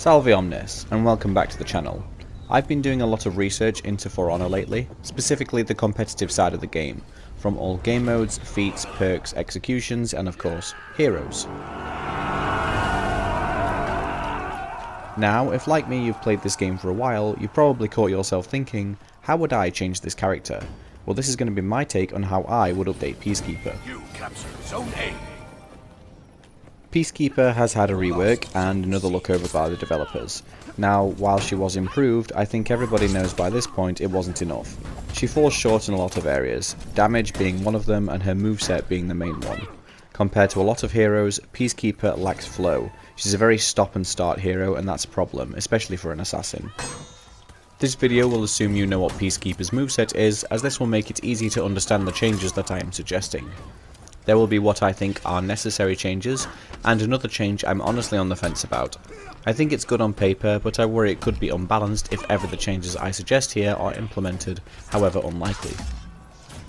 Salve Omnes, and welcome back to the channel. I've been doing a lot of research into For Honor lately, specifically the competitive side of the game, from all game modes, feats, perks, executions, and of course, heroes. Now, if like me you've played this game for a while, you've probably caught yourself thinking, how would I change this character? Well, this is going to be my take on how I would update Peacekeeper. You captured Zone A. Peacekeeper has had a rework and another look over by the developers. Now, while she was improved, I think everybody knows by this point it wasn't enough. She falls short in a lot of areas, damage being one of them and her moveset being the main one. Compared to a lot of heroes, Peacekeeper lacks flow. She's a very stop and start hero, and that's a problem, especially for an assassin. This video will assume you know what Peacekeeper's moveset is, as this will make it easy to understand the changes that I am suggesting. There will be what I think are necessary changes, and another change I'm honestly on the fence about. I think it's good on paper, but I worry it could be unbalanced if ever the changes I suggest here are implemented, however unlikely.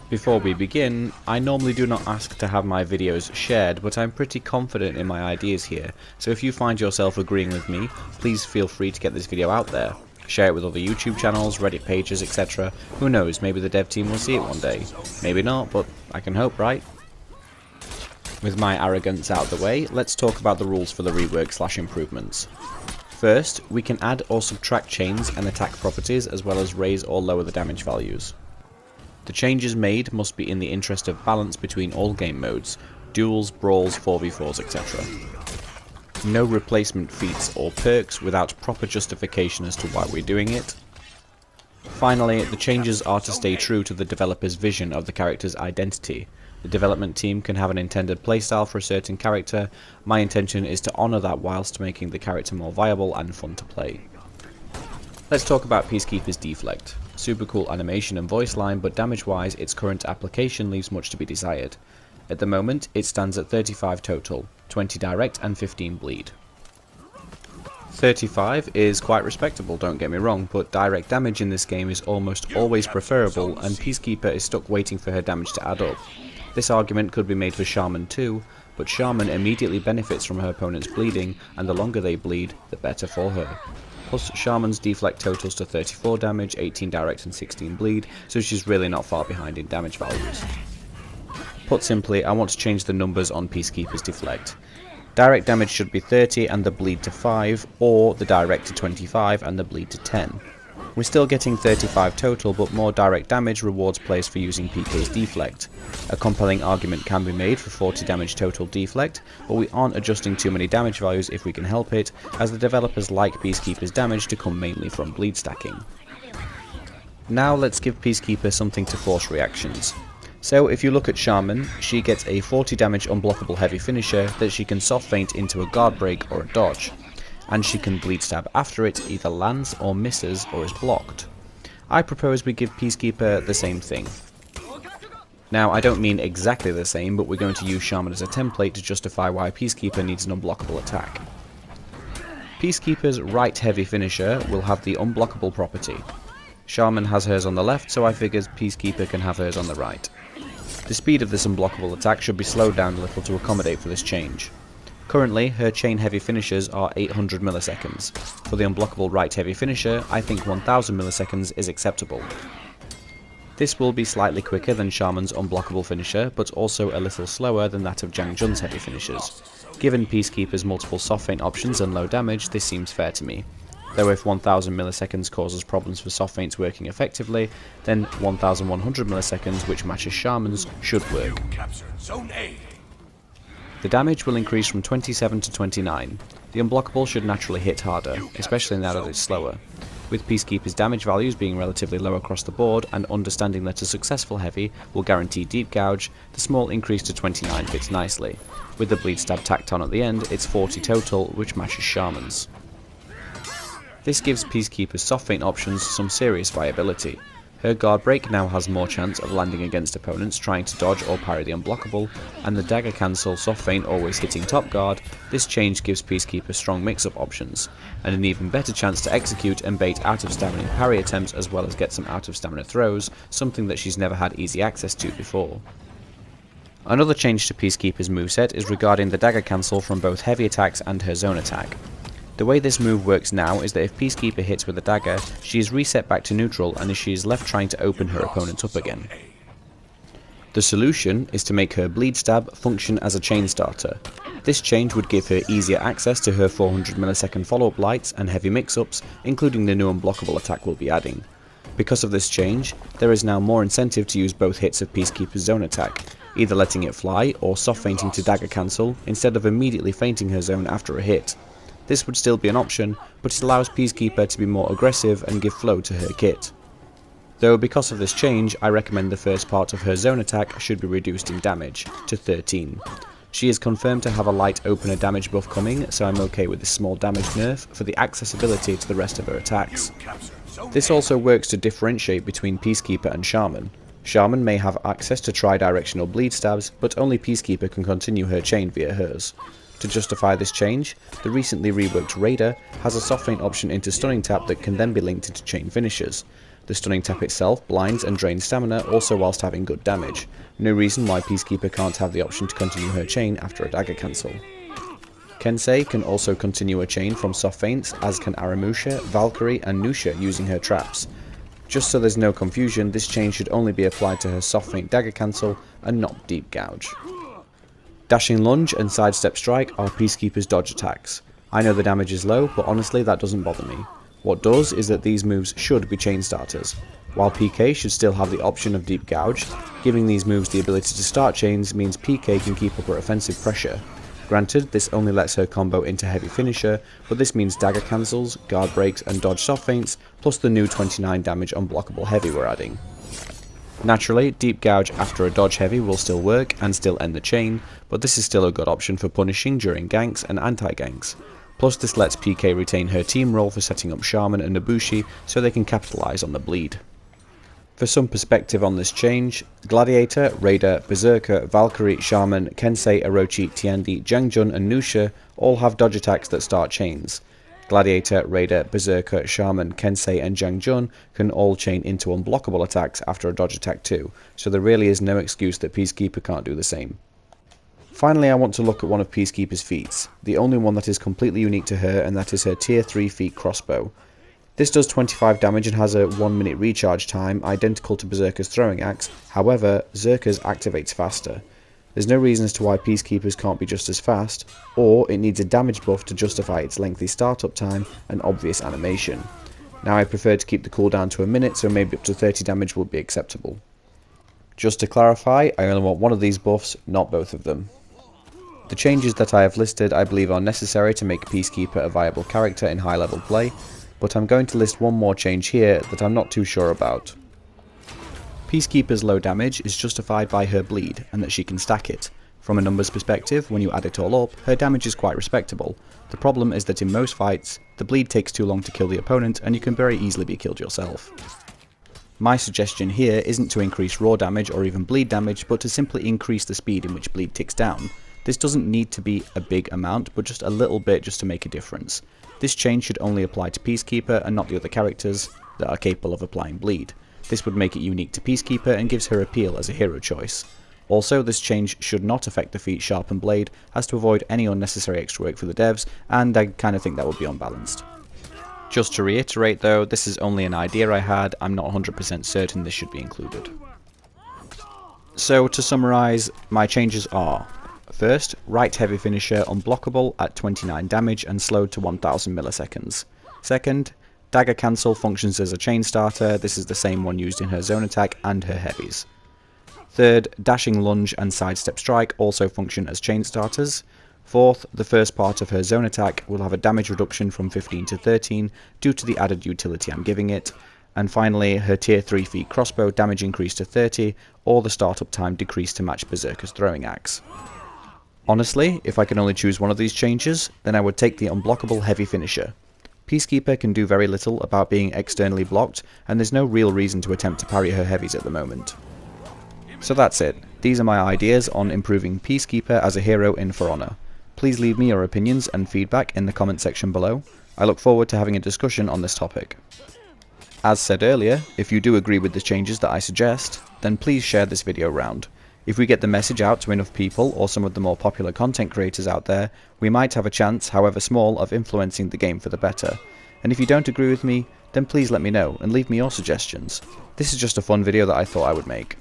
Before we begin, I normally do not ask to have my videos shared, but I'm pretty confident in my ideas here, so if you find yourself agreeing with me, please feel free to get this video out there. Share it with other YouTube channels, Reddit pages, etc. Who knows, maybe the dev team will see it one day. Maybe not, but I can hope, right? With my arrogance out of the way, let's talk about the rules for the rework / improvements. First, we can add or subtract chains and attack properties, as well as raise or lower the damage values. The changes made must be in the interest of balance between all game modes, duels, brawls, 4v4s, etc. No replacement feats or perks without proper justification as to why we're doing it. Finally, the changes are to stay true to the developer's vision of the character's identity. The development team can have an intended playstyle for a certain character. My intention is to honour that whilst making the character more viable and fun to play. Let's talk about Peacekeeper's deflect. Super cool animation and voice line, but damage wise its current application leaves much to be desired. At the moment it stands at 35 total, 20 direct and 15 bleed. 35 is quite respectable, don't get me wrong, but direct damage in this game is almost always preferable, and Peacekeeper is stuck waiting for her damage to add up. This argument could be made for Shaman too, but Shaman immediately benefits from her opponent's bleeding, and the longer they bleed, the better for her. Plus, Shaman's deflect totals to 34 damage, 18 direct and 16 bleed, so she's really not far behind in damage values. Put simply, I want to change the numbers on Peacekeeper's deflect. Direct damage should be 30 and the bleed to 5, or the direct to 25 and the bleed to 10. We're still getting 35 total, but more direct damage rewards players for using PK's deflect. A compelling argument can be made for 40 damage total deflect, but we aren't adjusting too many damage values if we can help it, as the developers like Peacekeeper's damage to come mainly from bleed stacking. Now let's give Peacekeeper something to force reactions. So if you look at Shaman, she gets a 40 damage unblockable heavy finisher that she can soft feint into a guard break or a dodge, and she can bleed stab after it either lands or misses or is blocked. I propose we give Peacekeeper the same thing. Now I don't mean exactly the same, but we're going to use Shaman as a template to justify why Peacekeeper needs an unblockable attack. Peacekeeper's right heavy finisher will have the unblockable property. Shaman has hers on the left, so I figure Peacekeeper can have hers on the right. The speed of this unblockable attack should be slowed down a little to accommodate for this change. Currently, her chain heavy finishers are 800 milliseconds. For the unblockable right heavy finisher, I think 1000 milliseconds is acceptable. This will be slightly quicker than Shaman's unblockable finisher, but also a little slower than that of Jang Jun's heavy finishers. Given Peacekeeper's multiple soft feint options and low damage, this seems fair to me. Though if 1000 milliseconds causes problems for soft feints working effectively, then 1100 milliseconds, which matches Shaman's, should work. The damage will increase from 27 to 29. The unblockable should naturally hit harder, especially now that it's slower. With Peacekeeper's damage values being relatively low across the board, and understanding that a successful heavy will guarantee deep gouge, the small increase to 29 fits nicely. With the bleed stab tacked on at the end, it's 40 total, which matches Shaman's. This gives Peacekeeper's soft feint options some serious viability. Her guard break now has more chance of landing against opponents trying to dodge or parry the unblockable, and the dagger cancel soft feint always hitting top guard. This change gives Peacekeeper strong mix-up options, and an even better chance to execute and bait out of stamina parry attempts, as well as get some out of stamina throws, something that she's never had easy access to before. Another change to Peacekeeper's moveset is regarding the dagger cancel from both heavy attacks and her zone attack. The way this move works now is that if Peacekeeper hits with a dagger, she is reset back to neutral and she is left trying to open her opponent up again. The solution is to make her bleed stab function as a chain starter. This change would give her easier access to her 400 millisecond follow-up lights and heavy mix-ups, including the new unblockable attack we'll be adding. Because of this change, there is now more incentive to use both hits of Peacekeeper's zone attack, either letting it fly or soft feinting to dagger cancel instead of immediately feinting her zone after a hit. This would still be an option, but it allows Peacekeeper to be more aggressive and give flow to her kit. Though because of this change, I recommend the first part of her zone attack should be reduced in damage, to 13. She is confirmed to have a light opener damage buff coming, so I'm okay with this small damage nerf for the accessibility to the rest of her attacks. This also works to differentiate between Peacekeeper and Shaman. Shaman may have access to tri-directional bleed stabs, but only Peacekeeper can continue her chain via hers. To justify this change, the recently reworked Raider has a soft feint option into stunning tap that can then be linked into chain finishes. The stunning tap itself blinds and drains stamina also whilst having good damage. No reason why Peacekeeper can't have the option to continue her chain after a dagger cancel. Kensei can also continue a chain from soft feints, as can Aramusha, Valkyrie and Nusha using her traps. Just so there's no confusion, this change should only be applied to her soft feint dagger cancel and not deep gouge. Dashing lunge and sidestep strike are Peacekeeper's dodge attacks. I know the damage is low, but honestly that doesn't bother me. What does is that these moves should be chain starters, while PK should still have the option of deep gouge. Giving these moves the ability to start chains means PK can keep up her offensive pressure. Granted, this only lets her combo into heavy finisher, but this means dagger cancels, guard breaks and dodge soft feints, plus the new 29 damage unblockable heavy we're adding. Naturally, deep gouge after a dodge heavy will still work and still end the chain, but this is still a good option for punishing during ganks and anti-ganks. Plus this lets PK retain her team role for setting up Shaman and Nobushi so they can capitalise on the bleed. For some perspective on this change, Gladiator, Raider, Berserker, Valkyrie, Shaman, Kensei, Orochi, Tiandi, Jangjun and Nusha all have dodge attacks that start chains. Gladiator, Raider, Berserker, Shaman, Kensei and Jangjun can all chain into unblockable attacks after a dodge attack too, so there really is no excuse that Peacekeeper can't do the same. Finally, I want to look at one of Peacekeeper's feats, the only one that is completely unique to her, and that is her tier 3 feat crossbow. This does 25 damage and has a 1 minute recharge time, identical to Berserker's throwing axe. However, Zerker's activates faster. There's no reason as to why Peacekeeper's can't be just as fast, or it needs a damage buff to justify its lengthy startup time and obvious animation. Now I prefer to keep the cooldown to a minute, so maybe up to 30 damage would be acceptable. Just to clarify, I only want one of these buffs, not both of them. The changes that I have listed I believe are necessary to make Peacekeeper a viable character in high level play, but I'm going to list one more change here that I'm not too sure about. Peacekeeper's low damage is justified by her bleed, and that she can stack it. From a numbers perspective, when you add it all up, her damage is quite respectable. The problem is that in most fights, the bleed takes too long to kill the opponent and you can very easily be killed yourself. My suggestion here isn't to increase raw damage or even bleed damage, but to simply increase the speed in which bleed ticks down. This doesn't need to be a big amount, but just a little bit just to make a difference. This change should only apply to Peacekeeper and not the other characters that are capable of applying bleed. This would make it unique to Peacekeeper and gives her appeal as a hero choice. Also, this change should not affect the feat Sharpen Blade, as to avoid any unnecessary extra work for the devs, and I kinda think that would be unbalanced. Just to reiterate though, this is only an idea I had, I'm not 100% certain this should be included. So to summarise, my changes are: first, right heavy finisher unblockable at 29 damage and slowed to 1000 milliseconds. Second, dagger cancel functions as a chain starter, this is the same one used in her zone attack and her heavies. Third, dashing lunge and sidestep strike also function as chain starters. Fourth, the first part of her zone attack will have a damage reduction from 15 to 13 due to the added utility I'm giving it. And finally, her tier 3 feat crossbow damage increased to 30, or the startup time decreased to match Berserker's throwing axe. Honestly, if I can only choose one of these changes, then I would take the unblockable heavy finisher. Peacekeeper can do very little about being externally blocked, and there's no real reason to attempt to parry her heavies at the moment. So that's it. These are my ideas on improving Peacekeeper as a hero in For Honor. Please leave me your opinions and feedback in the comment section below. I look forward to having a discussion on this topic. As said earlier, if you do agree with the changes that I suggest, then please share this video around. If we get the message out to enough people, or some of the more popular content creators out there, we might have a chance, however small, of influencing the game for the better. And if you don't agree with me, then please let me know, and leave me your suggestions. This is just a fun video that I thought I would make.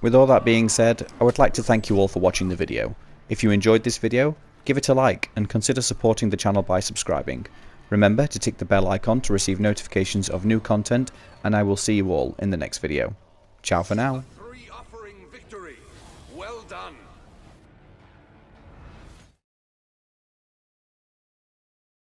With all that being said, I would like to thank you all for watching the video. If you enjoyed this video, give it a like, and consider supporting the channel by subscribing. Remember to tick the bell icon to receive notifications of new content, and I will see you all in the next video. Ciao for now. Offering victory. Well done.